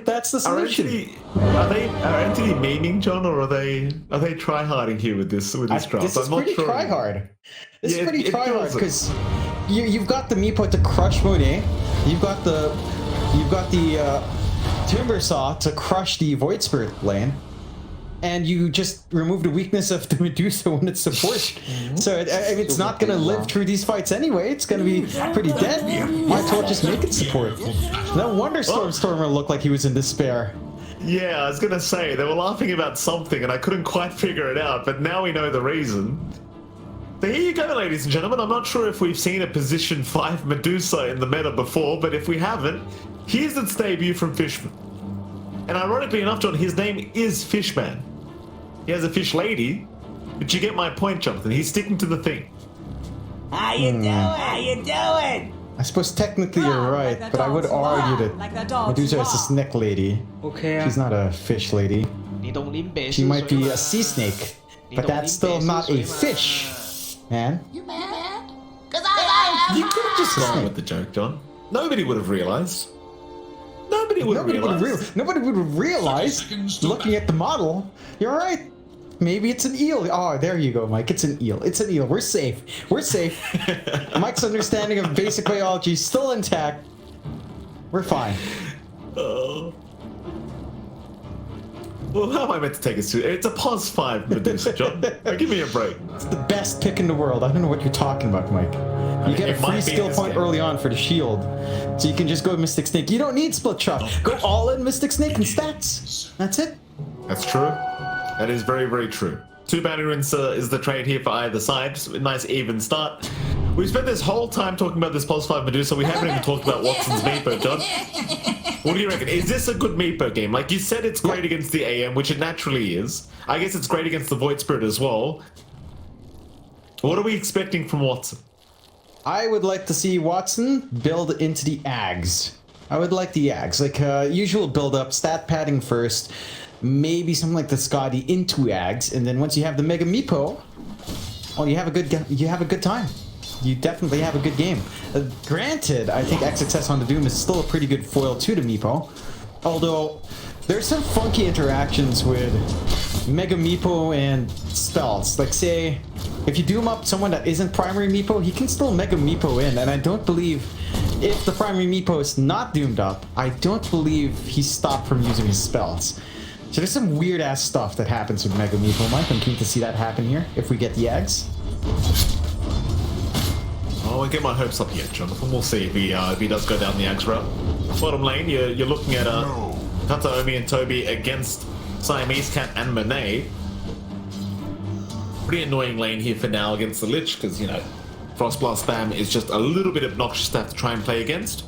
That's the solution. Are Entity memeing, John, or are they try harding here with this draft? This is pretty try hard. This is pretty try hard because you've got the Meepo to crush Monet. You've got the Timber Saw to crush the Void Spirit lane. And you just remove the weakness of the Medusa when it's supported. So it's not going to live through these fights anyway. It's going to be pretty dead. Might as well just make it support. No wonder Stormer looked like he was in despair. Yeah, I was going to say, they were laughing about something and I couldn't quite figure it out, but now we know the reason. But here you go, ladies and gentlemen. I'm not sure if we've seen a position 5 Medusa in the meta before, but if we haven't, here's its debut from Fishman. And ironically enough, John, his name is Fishman. He has a fish lady, but you get my point, Jonathan. He's sticking to the thing. How you doing? How you doing? I suppose technically you're right, but I would argue that Medusa is a snake lady. Okay. She's not a fish lady. She might be a sea snake, but that's still not a fish, man. You mad? Cause I You could have just gone with the joke, John. Nobody would have realized. Nobody would have realized, looking at the model. You're right. Maybe it's an eel. Oh, there you go, Mike. It's an eel. It's an eel. We're safe. We're safe. Mike's understanding of basic biology is still intact. We're fine. Well, how am I meant to take us to? It's a +5 Medusa, John. Give me a break. It's the best pick in the world. I don't know what you're talking about, Mike. You get a free skill point early on for the shield. So you can just go Mystic Snake. You don't need Split Chop. Go all in Mystic Snake and stats. That's it. That's true. That is very, very true. 2 bounty runes is the trade here for either side. Just a nice even start. We've spent this whole time talking about this +5 Medusa. We haven't even talked about Watson's Meepo, John. What do you reckon? Is this a good Meepo game? Like you said, it's great against the AM, which it naturally is. I guess it's great against the Void Spirit as well. What are we expecting from Watson? I would like to see Watson build into the Ags. I would like the Ags, like usual build up, stat padding first, maybe something like the Scotty into Ags, and then once you have the Mega Meepo, well, you have a good time. You definitely have a good game. Granted, I think XXS on the Doom is still a pretty good foil to the Meepo, although there's some funky interactions with Mega Meepo and spells. Like say, if you doom up someone that isn't primary Meepo, he can still Mega Meepo in, and I don't believe if the primary Meepo is not doomed up, I don't believe he's stopped from using his spells. So there's some weird ass stuff that happens with Mega Meepo, Mike. I'm keen to see that happen here if we get the eggs. Oh, I get my hopes up yet, Jonathan. We'll see if he does go down the Ags route. Bottom lane, you're looking at Kataomi and Toby against Siamese Cat and Monet. Pretty annoying lane here for now against the Lich, because, you know, Frostblast spam is just a little bit obnoxious to have to try and play against.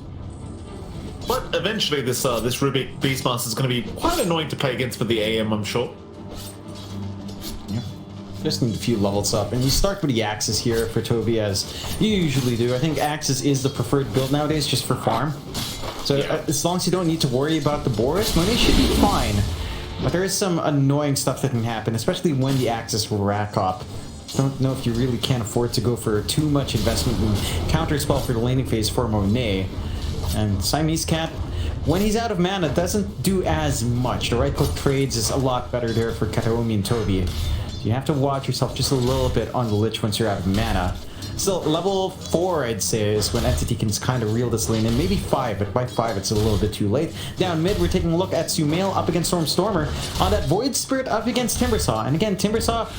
But eventually this Rubik Beastmaster is going to be quite annoying to play against for the AM, I'm sure. Yeah. Just need a few levels up. And you start with the Axis here for Toby, as you usually do. I think Axis is the preferred build nowadays, just for farm. So yeah. As long as you don't need to worry about the Boris, Monet should be fine. But there is some annoying stuff that can happen, especially when the Axis will rack up. Don't know if you really can't afford to go for too much investment in counter spell for the laning phase for Monet. And Siamese Cat, when he's out of mana, doesn't do as much. The right click trades is a lot better there for Kataomi and Toby. So you have to watch yourself just a little bit on the Lich once you're out of mana. Still, level 4, I'd say, is when Entity can kind of reel this lane in. Maybe 5, but by 5, it's a little bit too late. Down mid, we're taking a look at Sumail up against Stormer on that Void Spirit up against Timbersaw. And again, Timbersaw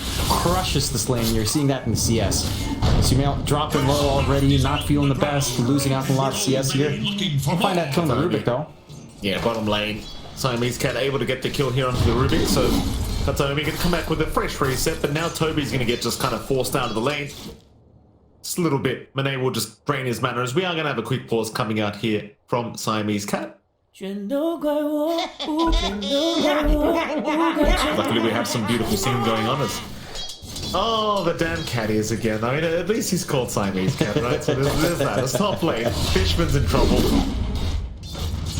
crushes this lane. You're seeing that in the CS. Sumail dropping low already, not feeling the best, losing out on a lot of CS here. We'll find out killing the Rubik, though. Yeah, bottom lane. Siamese Cat able to get the kill here onto the Rubik, so Kataomi can come back with a fresh reset, but now Toby's going to get just kind of forced out of the lane. Just a little bit. Monet will just drain his mana, as we are going to have a quick pause coming out here from Siamese Cat. Luckily we have some beautiful singing going on. Oh, the damn cat ears again. I mean, at least he's called Siamese Cat, right? So there's that. It's top lane. Fishman's in trouble.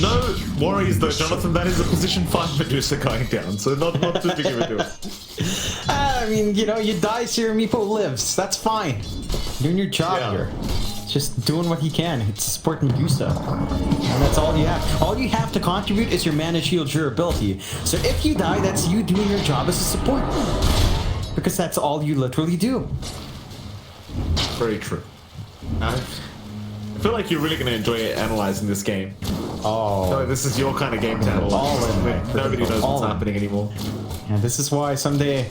No worries though, Jonathan. That is a position 5 Medusa going down, so not too big of a deal. I mean, you know, you die so your Meepo lives. That's fine. You're doing your job here. just doing what he can. It's support Medusa. And that's all you have. All you have to contribute is your mana shield durability. So if you die, that's you doing your job as a support. Because that's all you literally do. Very true. I feel like you're really going to enjoy analyzing this game. Oh. I feel like this is your kind of game to analyze. All in, when nobody knows what's happening anymore. And this is why someday,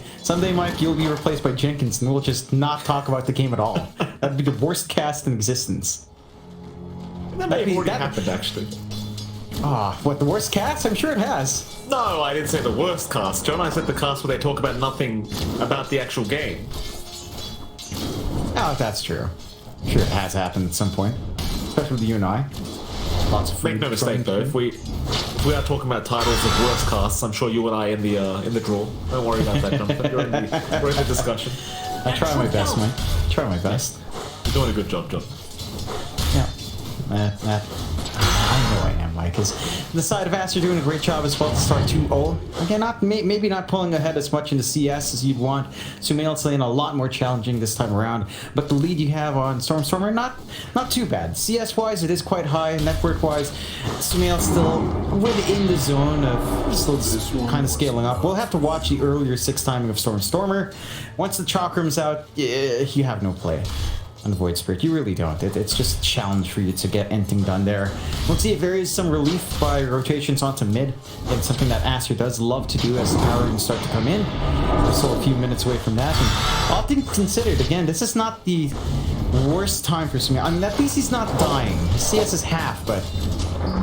Mike, you'll be replaced by Jenkins, and we'll just not talk about the game at all. That'd be the worst cast in existence. That may have already happened, actually. What, the worst cast? I'm sure it has. No, I didn't say the worst cast, John. I said the cast where they talk about nothing about the actual game. Oh, that's true. I'm sure it has happened at some point. Especially with you and I. Lots of Make no mistake, though, if we are talking about titles of worst casts, I'm sure you and I in the draw. Don't worry about that, Jonathan. We're in the discussion. I try my best, Mike. Try my best. You're doing a good job, John. Yeah. I know I am, Mike. Because the side of Aster doing a great job as well to start 2-0. Again, maybe not pulling ahead as much into CS as you'd want. Sumail's lane a lot more challenging this time around. But the lead you have on Stormstormer, not too bad. CS-wise, it is quite high. Network-wise, Sumail's still within the zone of still kind of scaling up. We'll have to watch the earlier 6 timing of Stormstormer. Once the Chakram's out, you have no play on the Void Spirit. You really don't. It's just a challenge for you to get anything done there. We'll see if there is some relief by rotations onto mid. It's something that Aster does love to do as the power start to come in. We're still a few minutes away from that. And all things considered, again, this is not the worst time for Sumail. I mean, at least he's not dying. His CS is half, but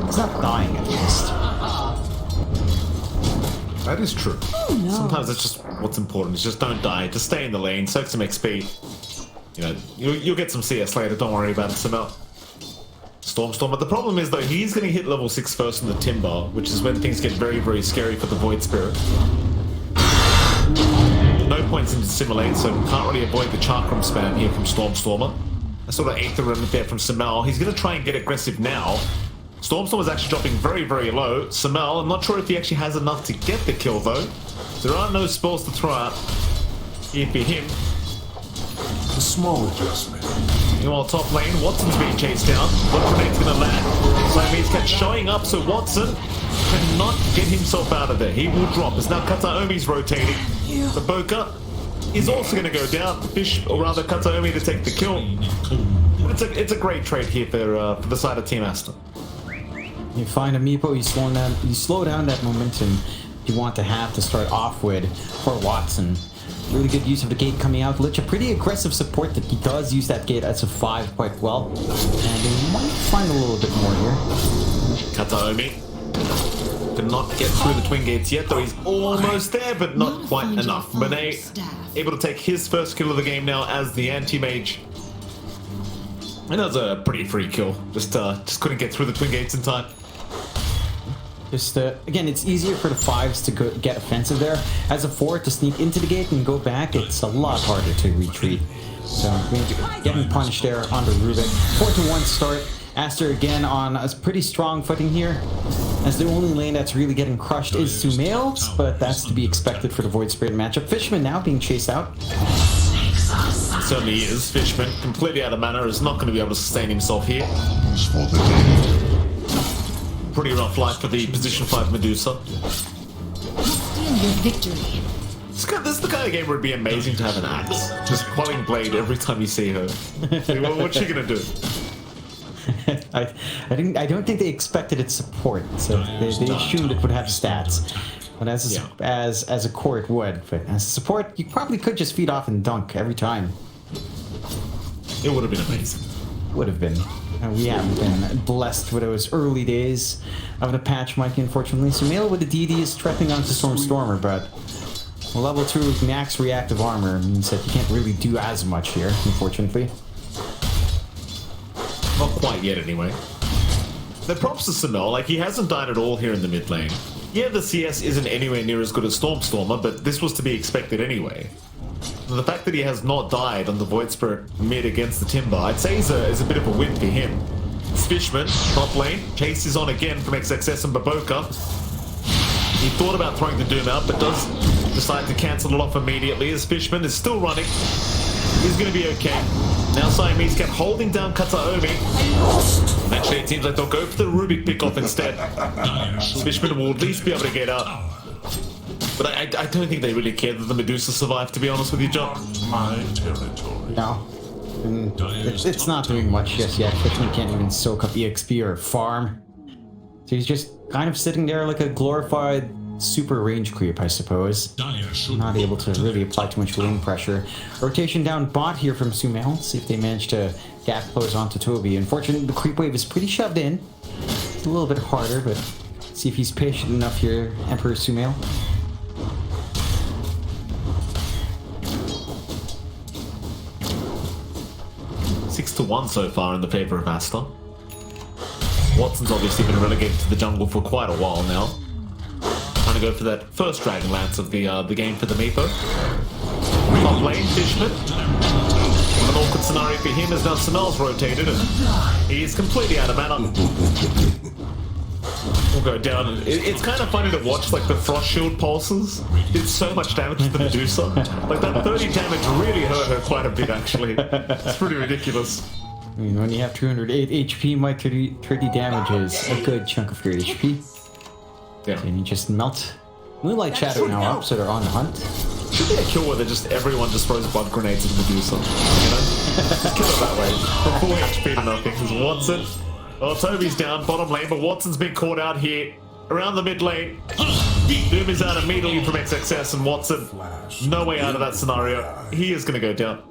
he's not dying at least. That is true. Oh, no. Sometimes it's just what's important. Is just don't die. Just stay in the lane. Soak some XP. You know, you'll get some CS later, don't worry about it, Sumail. Stormstormer. The problem is, though, he's going to hit level 6 first in the Timber, which is when things get very, very scary for the Void Spirit. No points in Dissimulate, so can't really avoid the Chakram spam here from Stormstormer. I sort of ate the remnant there from Sumail. He's going to try and get aggressive now. Stormstormer's actually dropping very, very low. Sumail, I'm not sure if he actually has enough to get the kill, though. There are no spells to throw out here for him. A small adjustment. Meanwhile, top lane, Watson's being chased down. What grenade's gonna land? So he's kept showing up, so Watson cannot get himself out of there. He will drop. As now Kataomi's rotating. The Boka is also gonna go down. Fish, or rather Kataomi to take the kill. But it's a great trade here for the side of Team Aster. You find a Meepo, you slow down that momentum you want to have to start off with for Watson. Really good use of the gate coming out. Lich, a pretty aggressive support that he does use that gate as a 5 quite well. And they might find a little bit more here. Kataomi cannot get through the twin gates yet, though he's almost there, but not quite enough. Monet able to take his first kill of the game now as the anti-mage. And that was a pretty free kill. Just couldn't get through the twin gates in time. Just, again, it's easier for the 5s to get offensive there. As a 4, to sneak into the gate and go back, it's a lot harder to retreat. So, getting punished there on the Rubik. 4-1 start. Aster again on a pretty strong footing here. As the only lane that's really getting crushed is Sumail, but that's to be expected for the Void Spirit matchup. Fishman now being chased out. Certainly is. Fishman, completely out of mana, is not going to be able to sustain himself here. Pretty rough life for the position 5 Medusa. Victory. This is the kind of game where it'd be amazing to have an axe. Just quelling blade every time you see her. What's she gonna do? I don't think they expected its support, so they assumed it would have stats. But as a core it would, but as a support you probably could just feed off and dunk every time. It would have been amazing. Would have been. We haven't been blessed with those early days of the patch, Mikey, unfortunately. Sumail with the DD is threatening onto Stormstormer, but level 2 with max reactive armor means that you can't really do as much here, unfortunately. Not quite yet, anyway. The props to Sumail, like, he hasn't died at all here in the mid lane. Yeah, the CS isn't anywhere near as good as Stormstormer, but this was to be expected anyway. The fact that he has not died on the Void Spirit mid against the Timber, I'd say is a bit of a win for him. Fishman, top lane, Chase is on again from XXS and Baboka. He thought about throwing the Doom out, but does decide to cancel it off immediately as Fishman is still running. He's going to be okay. Now Siamese kept holding down Kataomi. Eventually it seems like they'll go for the Rubik pick-off instead. Fishman will at least be able to get out. But I don't think they really care that the Medusa survived, to be honest with you, John. My territory. No. It's not doing much just yet. Fishman can't even soak up EXP or farm. So he's just kind of sitting there like a glorified super range creep, I suppose. Not able to really apply too much lane pressure. Rotation down bot here from Sumail. See if they manage to gap close onto Toby. Unfortunately, the creep wave is pretty shoved in. It's a little bit harder, but see if he's patient enough here, Emperor Sumail. Six to 1 so far in the favor of ASTER. Watson's obviously been relegated to the jungle for quite a while now. Trying to go for that first Dragon Lance of the game for the Meepo. Top lane, Fishman. An awkward scenario for him as now Sumail's rotated and he is completely out of mana. We'll go down. It's kind of funny to watch, like, the Frost Shield pulses did so much damage to the Medusa. Like, that 30 damage really hurt her quite a bit, actually. It's pretty ridiculous. I mean, when you have 208 HP, my 30 damage is a good chunk of your HP. Yeah. And you just melt. Moonlight Shadow now up, so they're on the hunt. Should be a kill where everyone just throws bug grenades at the Medusa. You know? Just kill it that way. For 4 HP to nothing. Because Watson. Oh, Toby's down, bottom lane, but Watson's been caught out here. Around the mid lane. Doom is out immediately from XXS, and Watson, no way out of that scenario. He is going to go down.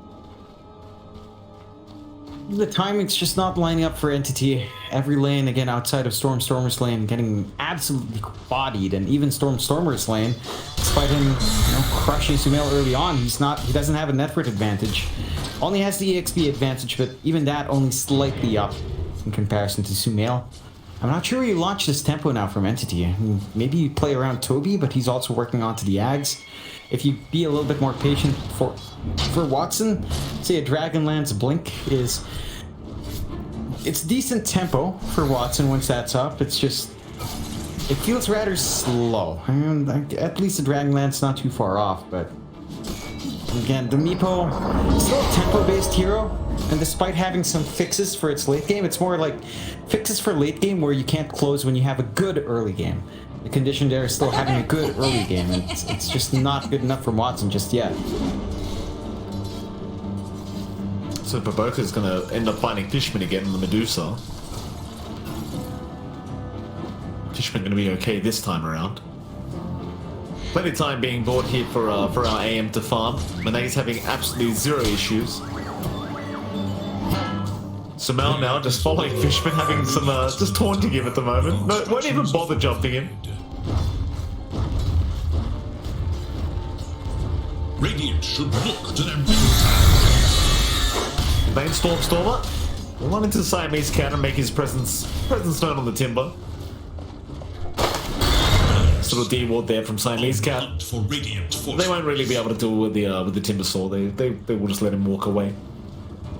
The timing's just not lining up for Entity. Every lane, again, outside of Stormer's lane, getting absolutely bodied, and even Stormer's lane, despite him, crushing Sumail early on, he doesn't have a network advantage. Only has the EXP advantage, but even that only slightly up in comparison to Sumail. I'm not sure where you launch this tempo now from Entity. I mean, maybe you play around Toby, but he's also working onto the Ags. If you be a little bit more patient for Watson, say a Dragonlance Blink it's decent tempo for Watson once that's up. It's just, it feels rather slow. I mean, at least the Dragonlance not too far off, but again, the Meepo is still a tempo-based hero, and despite having some fixes for its late game, it's more like fixes for late game where you can't close when you have a good early game. The condition there is still having a good early game, and it's just not good enough for Watson just yet. So Baboka's going to end up finding Fishman again in the Medusa. Fishman going to be okay this time around. Plenty of time being bought here for our AM to farm. Monae's having absolutely zero issues. Sumail now just following Fishman, having some just taunting him at the moment. No, won't even bother jumping him. Radiant should look to their middle tower. Main Stormer will run into the Siamese cat and make his presence known on the timber. Little D-ward there from Siamese cat. They won't really be able to deal with the timber saw. They will just let him walk away.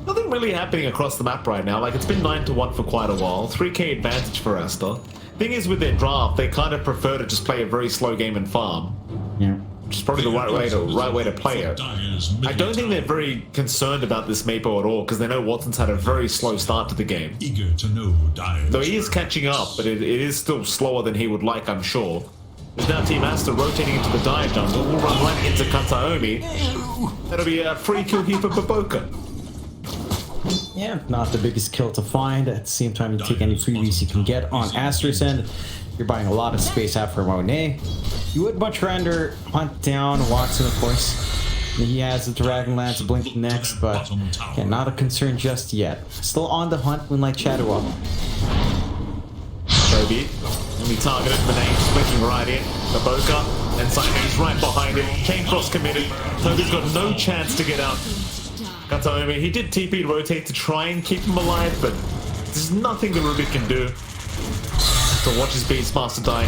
Nothing really happening across the map right now. Like, it's been 9 to 1 for quite a while. 3k advantage for ASTER. Thing is, with their draft, they kind of prefer to just play a very slow game and farm. Yeah. Which is probably the right way to play it. I don't think they're very concerned about this Meepo at all, because they know Watson's had a very slow start to the game. Eager to know Though he is catching up, but it is still slower than he would like, I'm sure. There's now Team ASTER rotating into the Dire jungle. We'll run right into Kataomi. That'll be a free kill here for Baboka. Yeah, not the biggest kill to find. At the same time, you take any freebies you can get on ASTER's end. You're buying a lot of space out for Monet. You would much rather hunt down Watson, of course. He has the Dragonlance Blink next, but again, not a concern just yet. Still on the hunt, Moonlight Shadow up. Toby, when we targeted, Monet blinking right in. Baboka and Siamese right behind him. Chain cross committed. Toby's got no chance to get out. Kataomi, he did TP rotate to try and keep him alive, but there's nothing the Rubik can do to watch his Beastmaster die.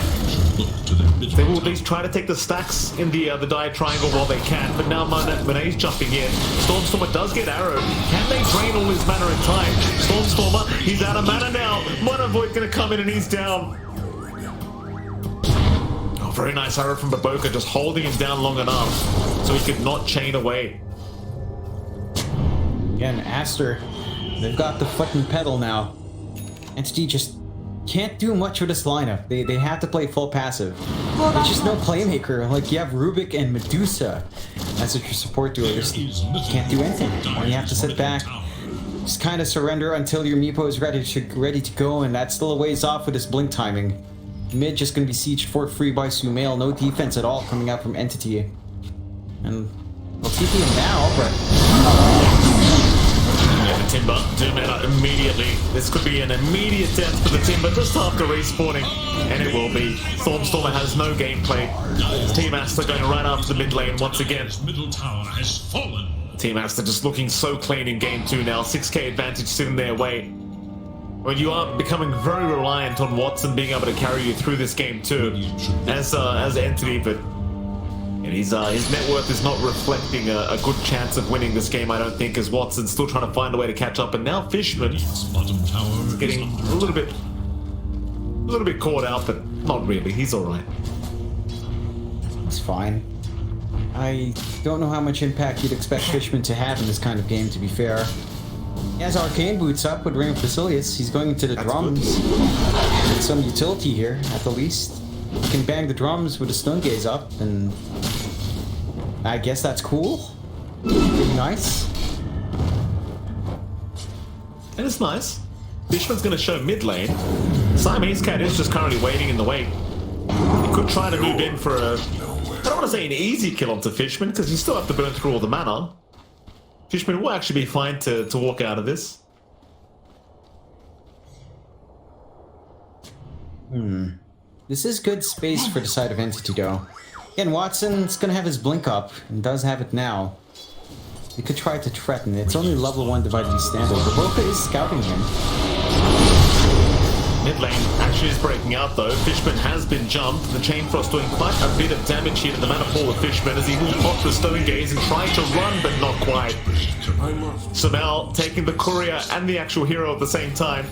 They will at least try to take the stacks in the Dire triangle while they can, but now Monet's jumping in. Stormstormer does get arrowed. Can they drain all his mana in time? Stormstormer, he's out of mana now. Monovoid's gonna come in and he's down. Oh, very nice arrow from Baboka, just holding him down long enough so he could not chain away. Again, Aster, they've got the fucking pedal now. Entity just can't do much with this lineup. They have to play full passive. There's just no playmaker. Like, you have Rubik and Medusa as your support duo. You can't do anything. Or you have to sit back, just kind of surrender until your Meepo is ready to go, and that's still a ways off with his blink timing. Mid just going to be sieged for free by Sumail. No defense at all coming out from Entity. And we'll TP him now, but... Yeah, the Timber, 2 mana immediately. This could be an immediate death for the Timber just after respawning. And it will be. Stormstormer has no gameplay. Team Aster going right after the mid lane once again. Middle tower has fallen. Team Aster just looking so clean in game 2 now. 6k advantage sitting their way. When you are becoming very reliant on Watson being able to carry you through this game too, as Entity, but his net worth is not reflecting a good chance of winning this game, I don't think, as Watson's still trying to find a way to catch up, and now Fishman is getting a little bit caught out, but not really. He's all right. It's fine. I don't know how much impact you'd expect Fishman to have in this kind of game, to be fair. He has Arcane Boots up with Ring of Basilius. He's going into the drums. With some utility here, at the least. He can bang the drums with a Stun Gaze up, and I guess that's cool. Pretty nice. And it's nice. Fishman's going to show mid lane. Siamese Cat is just currently waiting in the wait. He could try to move in for a... I don't want to say an easy kill onto Fishman, because you still have to burn through all the mana. Fishman will actually be fine to walk out of this. This is good space for the side of Entity, though. Again, Watson's gonna have his blink up, and does have it now. You could try to threaten it. It's only level 1 divided standard, but Boca is scouting him. Mid lane actually is breaking out though. Fishman has been jumped. The Chain Frost doing quite a bit of damage here to the mana pool of Fishman as he will pop the Stone Gaze and try to run, but not quite. Sumail taking the courier and the actual hero at the same time.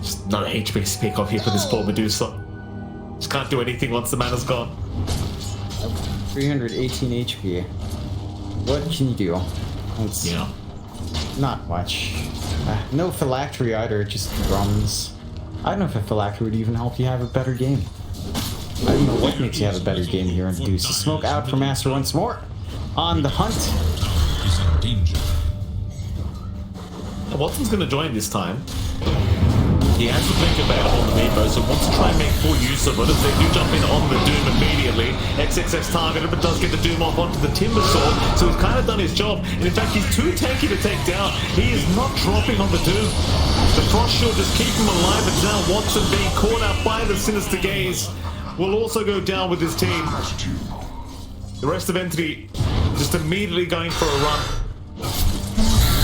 Just no HP to speak of here for this poor Medusa. Just can't do anything once the mana's gone. 318 HP. What can you do? Yeah. Not much. No phylactery either, just drums. I don't know if a phylactery would even help you have a better game. I don't know what makes you have a better game here in Deuce. Smoke out for Master once more. On the hunt. Watson's going to join this time. He has the blink available on the Meepo, so wants to try and make full use of it as they do jump in on the Doom immediately. XXX targeted, but does get the Doom off onto the Timber Sword, so he's kind of done his job. And in fact, he's too tanky to take down. He is not dropping on the Doom. The Frost Shield just keep him alive, but now Watson being caught out by the Sinister Gaze will also go down with his team. The rest of Entity just immediately going for a run.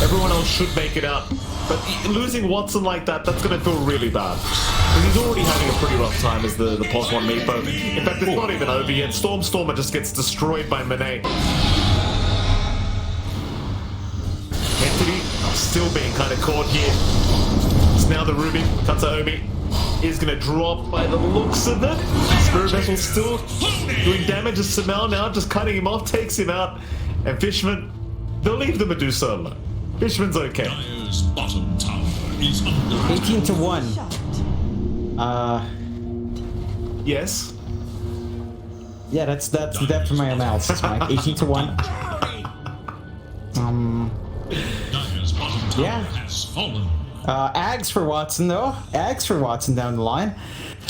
Everyone else should make it out. But losing Watson like that, that's going to feel really bad. Because he's already having a pretty rough time as the plus 1 Meepo. In fact, it's not even over yet. Stormstormer just gets destroyed by Monet. Entity still being kind of caught here. It's now the Ruby. Katsuomi is going to drop by the looks of it. Spirit Vessel still doing damage to Sumail now, just cutting him off, takes him out. And Fishman, they'll leave the Medusa alone. Fishman's okay. Dire's bottom tower is under 18 to 1. Yes. Yeah, that's the depth of my analysis, Mike. 18 to 1. Dire's bottom tower Yeah. has fallen. Ags for Watson, though. Ags for Watson down the line.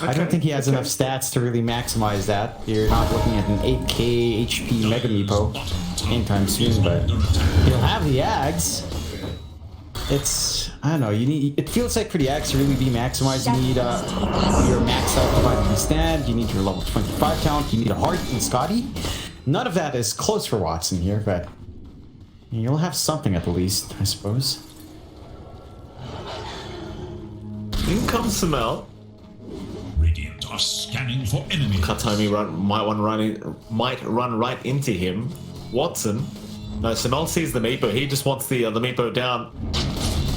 I don't think he has enough stats to really maximize that. You're not looking at an 8k HP Mega Meepo anytime soon, but he'll have the Ags. It's, I don't know, you need, it feels like for the Ags to really be maximized, you need your max out divided stand, you need your level 25 count, you need a Heart and Scotty. None of that is close for Watson here, but you'll have something at the least, I suppose. In comes Sumail. Radiant are scanning for enemies. Katsuomi might run right into him. Watson. No, Sumail sees the Meepo. He just wants the Meepo down.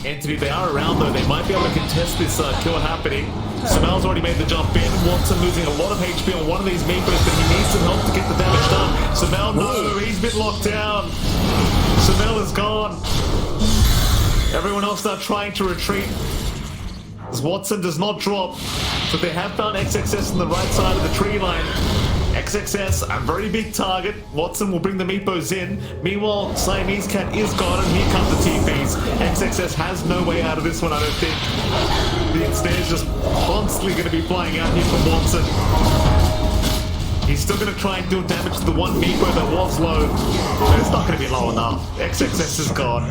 Entity, they are around though. They might be able to contest this kill happening. Samel's already made the jump in. Watson losing a lot of HP on one of these meepers, but he needs some help to get the damage done. Samel, no, he's been locked down. Samel is gone. Everyone else now trying to retreat. As Watson does not drop, but they have found XXS on the right side of the tree line. XXS, a very big target. Watson will bring the meepos in. Meanwhile, Siamese Cat is gone, and here come the TPs. XXS has no way out of this one, I don't think. The snare's just constantly going to be flying out here from Watson. He's still going to try and deal damage to the one meepo that was low, but it's not going to be low enough. XXS is gone.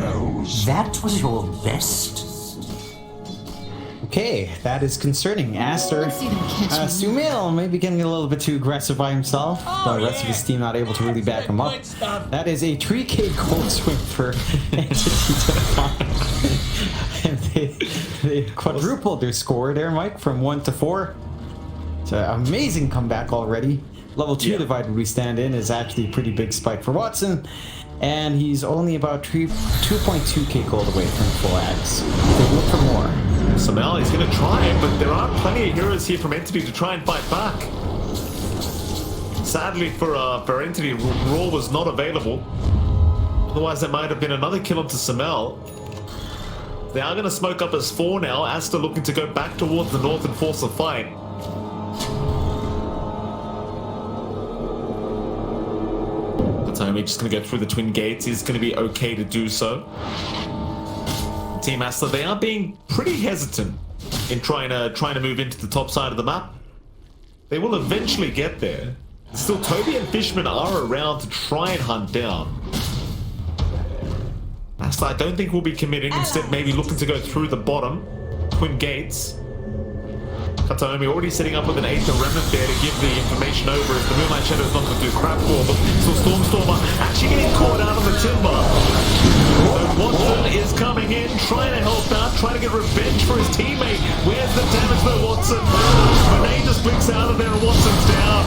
That was your best. Okay, that is concerning. Aster, Sumail maybe getting a little bit too aggressive by himself. The rest of his team not able to really back him up. That is a 3K gold swing for Entity to find. And they quadrupled their score there, Mike, from 1 to 4. It's an amazing comeback already. Level 2 divided we stand in is actually a pretty big spike for Watson. And he's only about 2.2k gold away from full axe. They look for more. Samel is going to try it, but there are plenty of heroes here from Entity to try and fight back. Sadly for Entity, Raw was not available. Otherwise, there might have been another kill onto Samel. They are going to smoke up as 4 now. Aster looking to go back towards the north and force a fight. Tommy just going to go through the twin gates. Is going to be okay to do so. Team Aster, they are being pretty hesitant in trying to move into the top side of the map. They will eventually get there. Still, Toby and Fishman are around to try and hunt down. Aster, I don't think we'll be committing. Instead, maybe looking to go through the bottom twin gates. Kataomi already setting up with an 8th remnant there to give the information over as the Moonlight Shadow's not going to do crap for them. So Stormstormer actually getting caught out on the timber. Watson is coming in, trying to help out, trying to get revenge for his teammate. Where's the damage though, Watson? Monet just blinks out of there and Watson's down.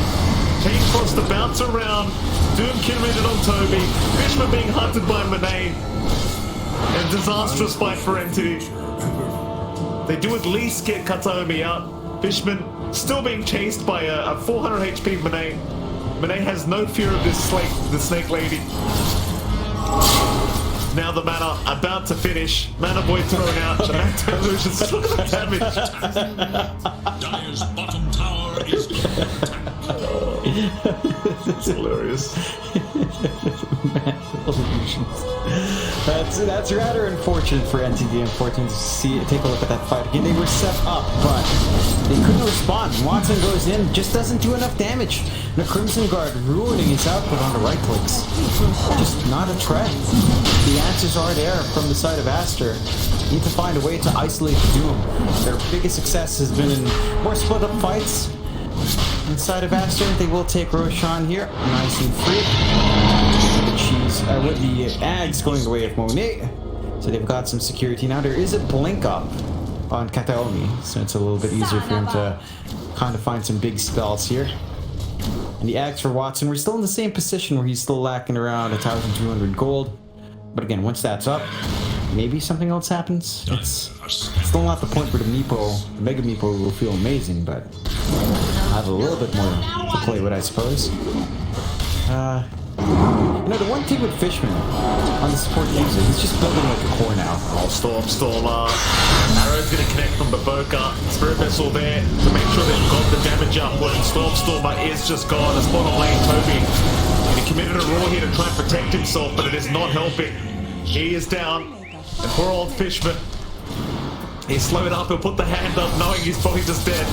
Chain Frost to bounce around. Doom committed on Toby. Fishman being hunted by Monet. And disastrous fight for Entity. They do at least get Kataomi out. Fishman still being chased by a 400 HP Monet. Monet has no fear of this snake lady. Now the mana about to finish. Mana Boy thrown out. The Mac Delusions. Look at the damage. Dire's bottom tower is It's hilarious. That's rather unfortunate for Entity. Unfortunate to take a look at that fight again. They were set up, but they couldn't respond. Watson goes in, just doesn't do enough damage. The Crimson Guard ruining his output on the right clicks. Just not a threat. The answers are there from the side of Aster. Need to find a way to isolate Doom. Their biggest success has been in more split up fights. Inside of Aster, they will take Roshan here, nice and free. With the Ags going the way of Monet, so they've got some security now. There is a blink up on Kataomi, so it's a little bit easier for him to kind of find some big spells here. And the Ags for Watson, we're still in the same position where he's still lacking around 1,200 gold. But again, once that's up, maybe something else happens. It's still not the point where the Mega Meepo will feel amazing, but I have a little bit more to play with, I suppose. You know, the one thing with Fishman on the support user, he's just building like a core now. Oh, Stormstormer. Arrow's going to connect from Baboka. Spirit Vessel there to make sure they've got the damage output. And Stormstormer is just gone. As bottom lane, Toby. And he committed a roar here to try and protect himself, but it is not helping. He is down. And poor old Fishman. He's slowed up. He'll put the hand up, knowing he's probably just dead.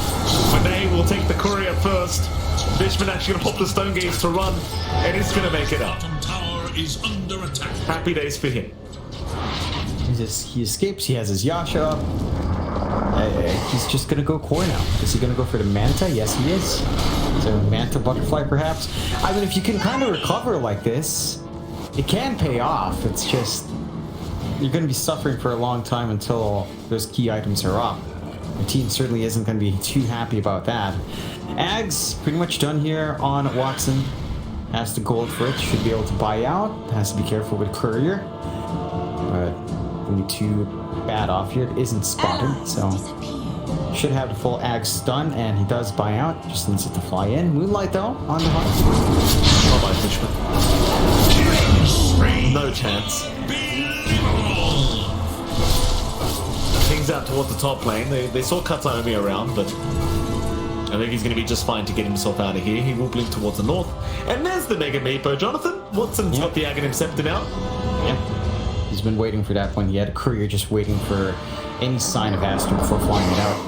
Monet will take the courier first. Fishman actually going to pop the stone gates to run, and he's going to make it up. bottom tower is under attack. Happy days for him. He escapes. He has his Yasha up. He's just going to go core now. Is he going to go for the Manta? Yes, he is. So Manta Butterfly, perhaps. I mean, if you can kind of recover like this, it can pay off. It's just you're going to be suffering for a long time until those key items are up. The team certainly isn't going to be too happy about that. Ags pretty much done here on Watson. Has the gold for it, should be able to buy out. Has to be careful with Courier. But only too bad off here. It isn't spotted, so Should have the full ag stun, and he does buy out. Just needs it to fly in. Moonlight though on the hunt. Bye-bye, Fishman. No chance. Pings out towards the top lane. They saw Kataomi around, but I think he's going to be just fine to get himself out of here. He will blink towards the north. And there's the Mega Meepo. Jonathan, Watson's got the Aghanim Scepter now. Yeah. He's been waiting for that one. He had a courier just waiting for any sign of Aster before flying it out.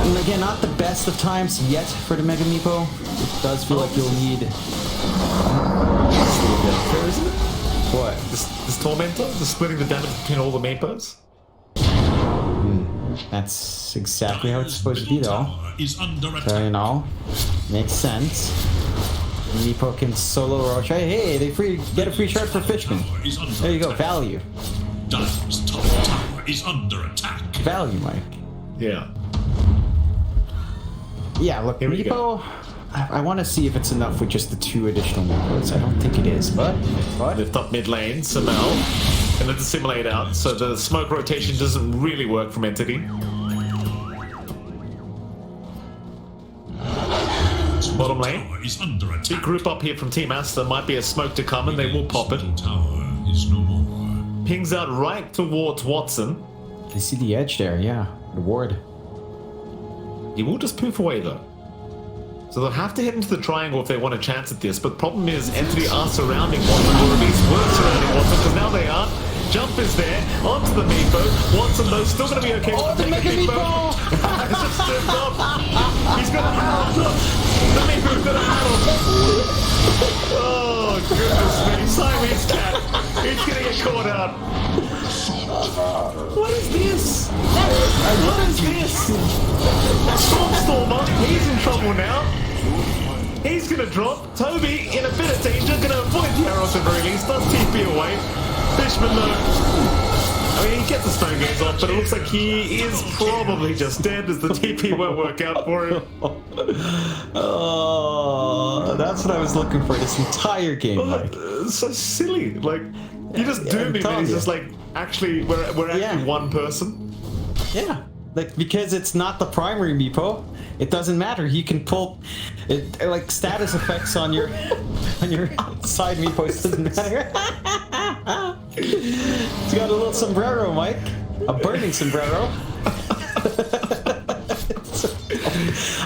And again, not the best of times yet for the Mega Meepo. It does feel like you'll need... Fair, isn't it? What? This Tormentor? Just splitting the damage between all the Meepos? That's exactly how it's supposed to be, though. Is under So, attack. you know, makes sense. Meepo can solo Roche. Hey, they get a free shard for Fishman. Is under There you go, attack. value. Dire's top tower is under attack. Value, Mike. Yeah. Yeah, look, Here we Meepo, I want to see if it's enough with just the 2 additional Meepos. I don't think it is, but... Lift up mid lane, Samel. And let the simulate out, so the smoke rotation doesn't really work from Entity. Bottom lane. Tower is under Big attack. group up here from Team Aster. Might be a smoke to come and they will pop it. Tower is no more. Pings out right towards Watson. I see the edge there, yeah. The ward. He will just poof away though. So they'll have to head into the triangle if they want a chance at this. But the problem is Entity are surrounding Watson, or at least were surrounding Watson, because now they are. Jump is there, onto the Meepo. Watson though, still going to be okay with the Mega Meepo. It's just stepped up. He's got a Harold. The Meepo's got a Harold. Oh goodness me, Siamese cat. He's going to get caught out. What is this? What is this? Stormstormer, he's in trouble now. He's gonna drop. Toby in a bit of danger, gonna avoid the arrow at the very least. Does TP away. Fishman though, I mean he gets the stone gaze off, but it looks like he is probably just dead as the TP won't work out for him. Oh, that's what I was looking for this entire game, Mike. So silly. Like you just doom him and he's just like, actually we're actually one person. Yeah, like because it's not the primary Meepo, it doesn't matter. You can pull it like status effects on your side Meepos doesn't matter. It's got a little sombrero, Mike, a burning sombrero.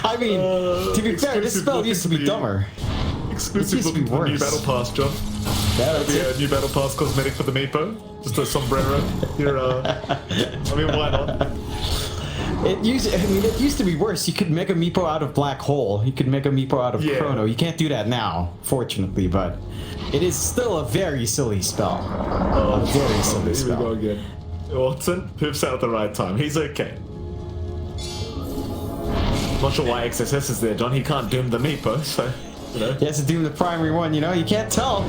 I mean, to be fair, this spell used to be dumber. Exclusive It used to looking be for the new worse. battle pass, John. That's Be a it. new battle pass cosmetic for the Meepo. Just a sombrero. Here, I mean, why not? It used to be worse. You could make a Meepo out of Black Hole. You could make a Meepo out of Yeah. Chrono. You can't do that now, fortunately, but it is still a very silly spell. A very silly Here we spell. go again. Watson poofs out at the right time. He's okay. Not sure why XSS is there, John. He can't doom the Meepo, so, you know. He has to do the primary one, you know? You can't tell.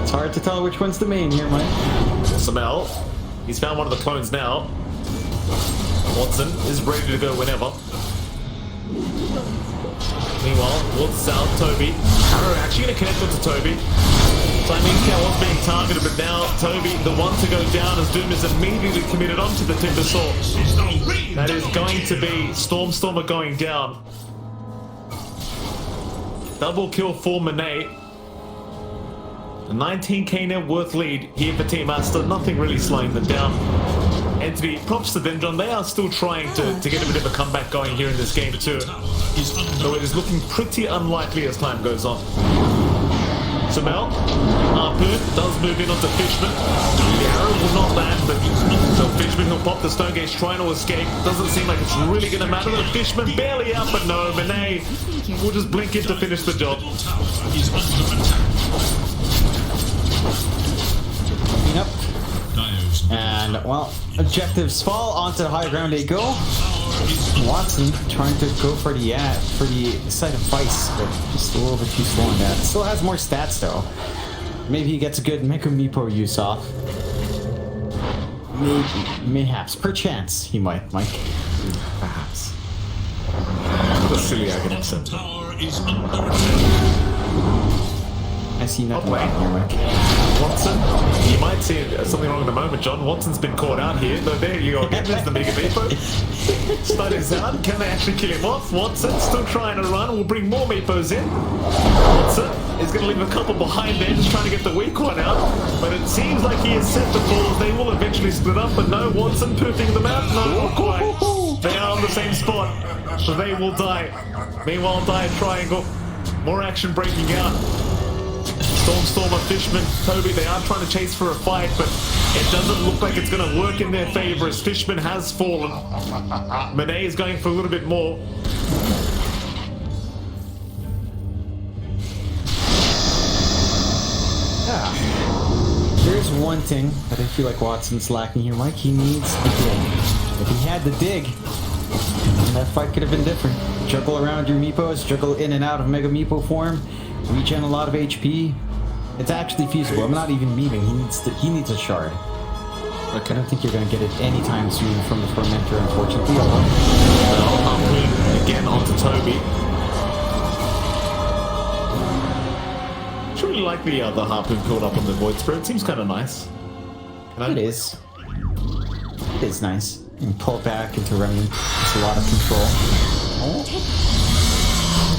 It's hard to tell which one's the main here, Mike. Samel, he's found one of the clones now. Watson is ready to go whenever. Meanwhile, towards south, Toby. Arrow actually going to connect onto Toby. Siamese Cat was being targeted, but now Toby, the one to go down as Doom is immediately committed onto the Timber Saw. That is going to be Stormstormer going down. Double kill for Monet. A 19k net worth lead here for Team Aster. Nothing really slowing them down. Entity, props to them, John. They are still trying to get a bit of a comeback going here in this game too. Though it is looking pretty unlikely as time goes on. Samel, Harpoon does move in onto Fishman. The arrow will not land, but so Fishman will pop the Stone Gate, trying to escape. Doesn't seem like it's really going to matter. The Fishman barely out, but no, Monet will just blink in to finish the job. Yep. And, well, objectives fall onto the high ground they go. Watson trying to go for the site of Vice, but just a little bit too slow on that. Still has more stats though. Maybe he gets a good Mecha Meepo use off. Mayhaps, perchance he might, Mike. Perhaps. What a silly Aghanim Scepter. Tower is under attack. I I see nothing Wait. wrong here, Mike. Watson, you might see something wrong in a moment, John. Watson's been caught out here. No, there you go again. There's the Mega Meepo. Studies out. Can they actually kill him off? Watson still trying to run. We'll bring more Meepos in. Watson is going to leave a couple behind there, just trying to get the weak one out. But it seems like he is set to fall. They will eventually split up, but no, Watson pooping them out. No, not quite. They are on the same spot, so they will die. Meanwhile, Dire Triangle. More action breaking out. Stormer, Fishman, Toby, they are trying to chase for a fight, but it doesn't look like it's going to work in their favor as Fishman has fallen. Monet is going for a little bit more. There's one thing that I feel like Watson's lacking here, Mike. He needs the dig. If he had the dig, then that fight could have been different. Juggle around your Meepos, juggle in and out of Mega Meepo form, regen a lot of HP. It's actually feasible. I'm not even memeing. He needs a shard. Okay. I don't think you're going to get it anytime soon from the Fermenter, unfortunately. Harpoon again onto Toby. I really like the Harpoon caught up on the Void Spirit. Seems kind of nice. It is. It is nice. You can pull it back into Remnant. It's a lot of control.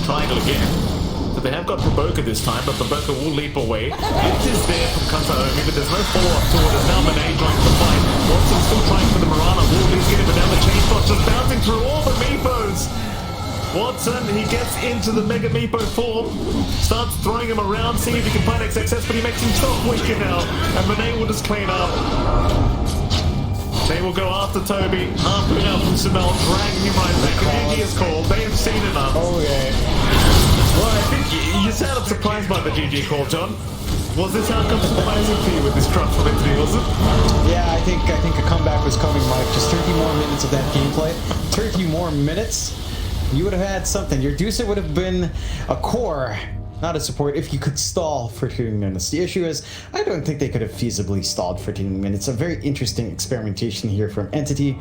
Triangle again. So they have got Provoker this time, but Provoker will leap away. It is there from Kataomi, but there's no follow-up to it. As now Monet joins the fight. Watson still trying for the Mirana. Wolverines get him, but now the chain box just bouncing through all the Meepos. Watson, he gets into the Mega Meepo form, starts throwing him around, seeing if he can find XXS, but he makes himself weaker now, and Monet will just clean up. They will go after Toby, harpoon out from Simel, dragging him right back. GG is called. They have seen enough. Oh, yeah. Well, I think you sounded surprised by the GG call, John. Was this outcome surprising for you with this drop from Entity, was it? Yeah, I think a comeback was coming, Mike. Just 30 more minutes of that gameplay. 30 more minutes, you would have had something. Your Dusa would have been a core, not a support, if you could stall for 30 minutes. The issue is, I don't think they could have feasibly stalled for 30 minutes. A very interesting experimentation here from Entity.